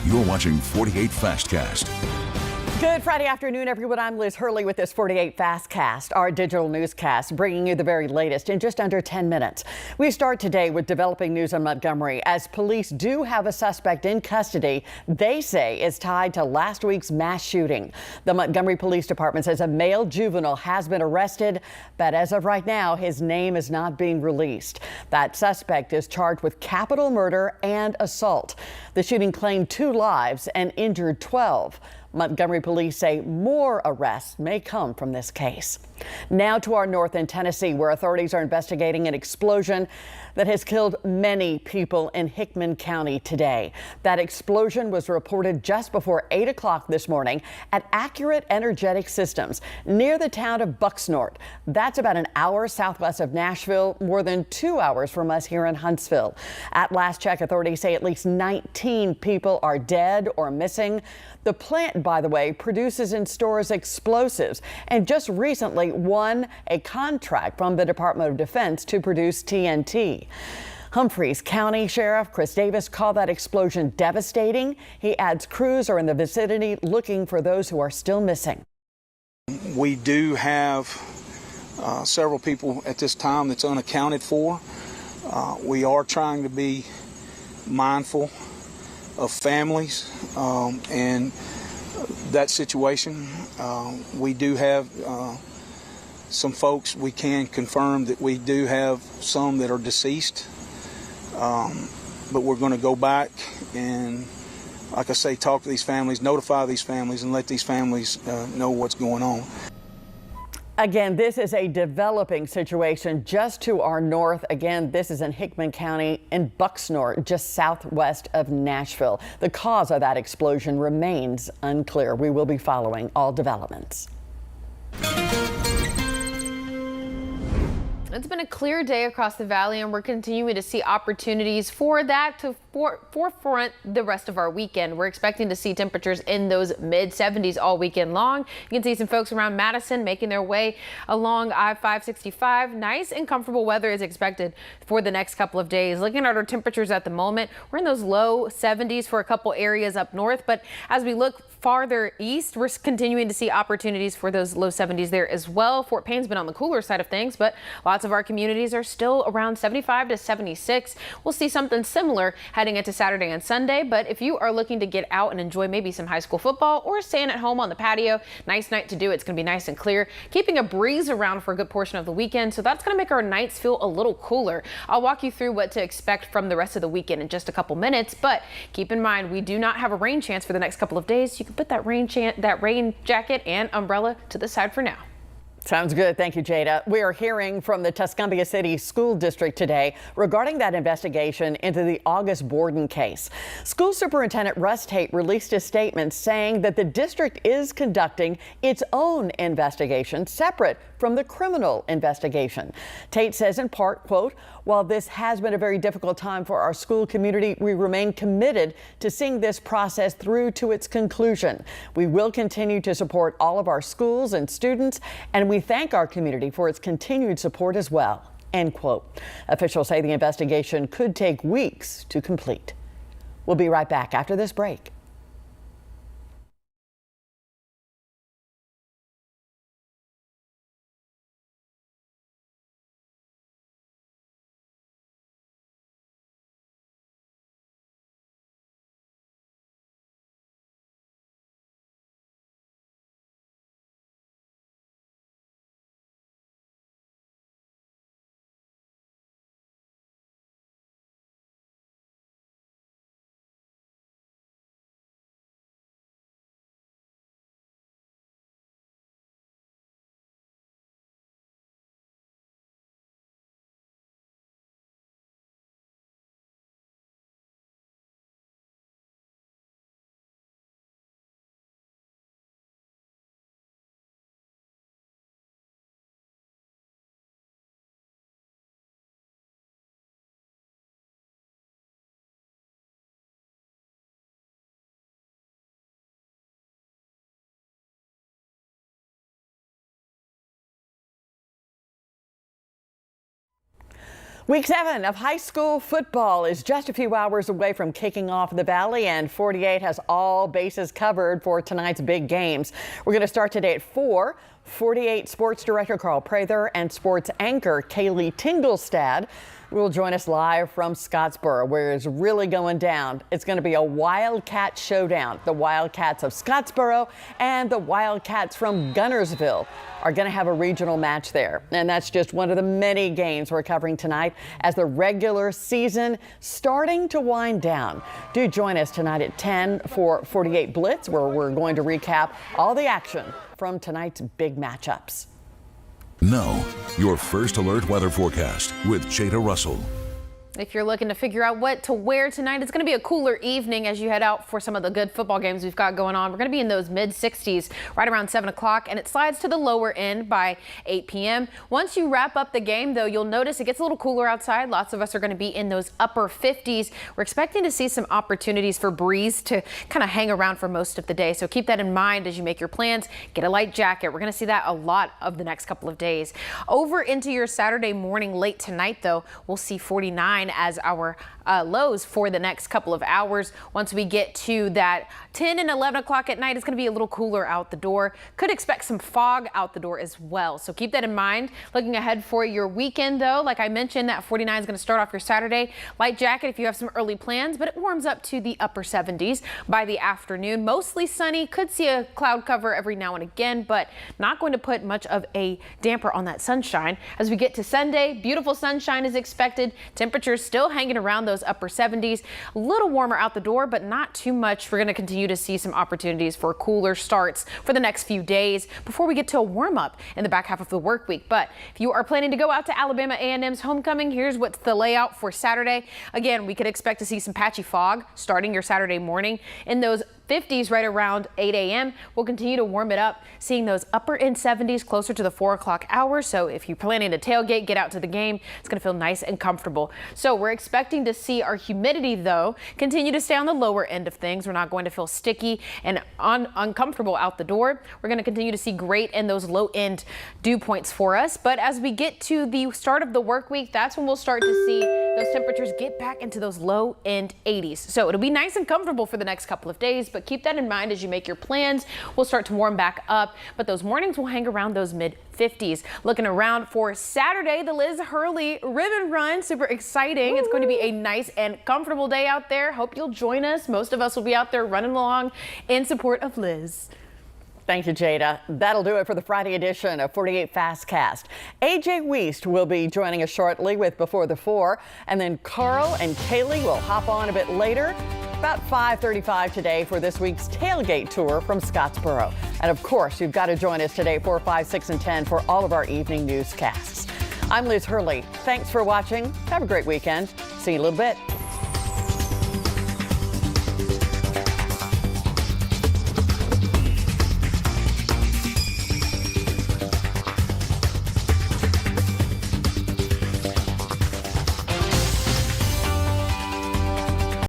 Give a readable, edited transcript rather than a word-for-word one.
You're watching 48 Fastcast. Good Friday afternoon, everyone. I'm Liz Hurley with this 48 Fastcast, our digital newscast, bringing you the very latest in just under 10 minutes. We start today with developing news on Montgomery, as police do have a suspect in custody they say is tied to last week's mass shooting. The Montgomery Police Department says a male juvenile has been arrested, but as of right now, his name is not being released. That suspect is charged with capital murder and assault. The shooting claimed 2 lives and injured 12. Montgomery police say more arrests may come from this case. Now to our north in Tennessee, where authorities are investigating an explosion that has killed many people in Hickman County today. That explosion was reported just before 8 o'clock this morning at Accurate Energetic Systems near the town of Bucksnort. That's about an hour southwest of Nashville, more than 2 hours from us here in Huntsville. At last check, authorities say at least 19 people are dead or missing. The plant, by the way, produces and stores explosives and just recently won a contract from the Department of Defense to produce TNT. Humphreys County Sheriff Chris Davis called that explosion devastating. He adds crews are in the vicinity looking for those who are still missing. We do have several people at this time that's unaccounted for. We are trying to be mindful of families and that situation. We do have some folks, we can confirm that we do have some that are deceased, but we're going to go back and, like I say, talk to these families, notify these families, and let these families know what's going on. Again, this is a developing situation just to our north. Again, this is in Hickman County in Bucksnort, just southwest of Nashville. The cause of that explosion remains unclear. We will be following all developments. It's been a clear day across the valley, and we're continuing to see opportunities for that to forefront the rest of our weekend. We're expecting to see temperatures in those mid-70s all weekend long. You can see some folks around Madison making their way along I-565. Nice and comfortable weather is expected for the next couple of days. Looking at our temperatures at the moment, we're in those low 70s for a couple areas up north, but as we look farther east, we're continuing to see opportunities for those low 70s there as well. Fort Payne's been on the cooler side of things, but lots of our communities are still around 75 to 76. We'll see something similar heading into Saturday and Sunday, but if you are looking to get out and enjoy maybe some high school football or staying at home on the patio, nice night to do it. It's going to be nice and clear, keeping a breeze around for a good portion of the weekend, so that's going to make our nights feel a little cooler. I'll walk you through what to expect from the rest of the weekend in just a couple minutes, but keep in mind we do not have a rain chance for the next couple of days. You can put that rain jacket and umbrella to the side for now. Sounds good. Thank you, Jada. We are hearing from the Tuscumbia City School District today regarding that investigation into the August Borden case. School Superintendent Russ Tate released a statement saying that the district is conducting its own investigation separate from the criminal investigation. Tate says in part, quote, "While this has been a very difficult time for our school community, we remain committed to seeing this process through to its conclusion. We will continue to support all of our schools and students, and we thank our community for its continued support as well." End quote. Officials say the investigation could take weeks to complete. We'll be right back after this break. Week 7 of high school football is just a few hours away from kicking off in the Valley, and 48 has all bases covered for tonight's big games. We're going to start today at 4. 48 Sports Director Carl Prather and sports anchor Kaylee Tingelstad will join us live from Scottsboro, where it's really going down. It's going to be a Wildcat showdown. The Wildcats of Scottsboro and the Wildcats from Gunnersville are going to have a regional match there. And that's just one of the many games we're covering tonight as the regular season starting to wind down. Do join us tonight at 10 for 48 Blitz, where we're going to recap all the action from tonight's big matchups. Now, your first alert weather forecast with Jada Russell. If you're looking to figure out what to wear tonight, it's going to be a cooler evening as you head out for some of the good football games we've got going on. We're going to be in those mid-60s right around 7 o'clock, and it slides to the lower end by 8 p.m. Once you wrap up the game, though, you'll notice it gets a little cooler outside. Lots of us are going to be in those upper 50s. We're expecting to see some opportunities for breeze to kind of hang around for most of the day. So keep that in mind as you make your plans. Get a light jacket. We're going to see that a lot of the next couple of days. Over into your Saturday morning, late tonight, though, we'll see 49 as our lows for the next couple of hours. Once we get to that 10 and 11 o'clock at night, it's going to be a little cooler out the door. Could expect some fog out the door as well. So keep that in mind. Looking ahead for your weekend, though, like I mentioned, that 49 is going to start off your Saturday. Light jacket if you have some early plans, but it warms up to the upper 70s by the afternoon. Mostly sunny. Could see a cloud cover every now and again, but not going to put much of a damper on that sunshine. As we get to Sunday, beautiful sunshine is expected. Temperatures still hanging around those upper 70s. A little warmer out the door, but not too much. We're going to continue to see some opportunities for cooler starts for the next few days before we get to a warm up in the back half of the work week. But if you are planning to go out to Alabama A&M's homecoming, here's what's the layout for Saturday. Again, we could expect to see some patchy fog starting your Saturday morning in those 50s right around 8 a.m. We'll continue to warm it up, seeing those upper end 70s closer to the 4 o'clock hour. So if you're planning to tailgate, get out to the game, it's going to feel nice and comfortable. So we're expecting to see our humidity, though, continue to stay on the lower end of things. We're not going to feel sticky and uncomfortable out the door. We're going to continue to see great in those low end dew points for us. But as we get to the start of the work week, that's when we'll start to see those temperatures get back into those low end 80s. So it'll be nice and comfortable for the next couple of days, but keep that in mind as you make your plans. We'll start to warm back up, but those mornings will hang around those mid 50s. Looking around for Saturday, the Liz Hurley Ribbon Run. Super exciting. Woo! It's going to be a nice and comfortable day out there. Hope you'll join us. Most of us will be out there running along in support of Liz. Thank you, Jada. That'll do it for the Friday edition of 48 Fastcast. AJ Wiest will be joining us shortly with Before the 4, and then Carl and Kaylee will hop on a bit later, about 5:35 today for this week's tailgate tour from Scottsboro. And of course, you've got to join us today 4, 5, 6, and 10 for all of our evening newscasts. I'm Liz Hurley. Thanks for watching. Have a great weekend. See you in a little bit.